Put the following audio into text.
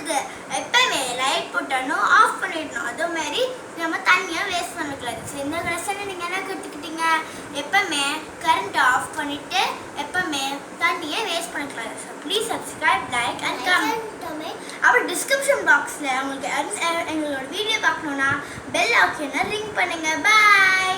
இருக்குது. எப்பவுமே லைட் போட்டணும், ஆஃப் பண்ணிடணும். அதே மாதிரி நம்ம தண்ணியை வேஸ்ட் பண்ணக்கூடாது. ஸோ இந்த லெசனை நீங்கள் என்ன கற்றுக்கிட்டீங்க? எப்பவுமே கரண்ட்டை ஆஃப் பண்ணிவிட்டு எப்பவுமே தண்ணியை வேஸ்ட் பண்ணக்கூடாது. So please subscribe, like and comment. அப்புறம் டிஸ்கிரிப்ஷன் பாக்ஸில் உங்களுக்கு எங்களோட வீடியோ பார்க்கணுன்னா பெல் ஐக்கானை ரிங் பண்ணுங்கள். பாய்.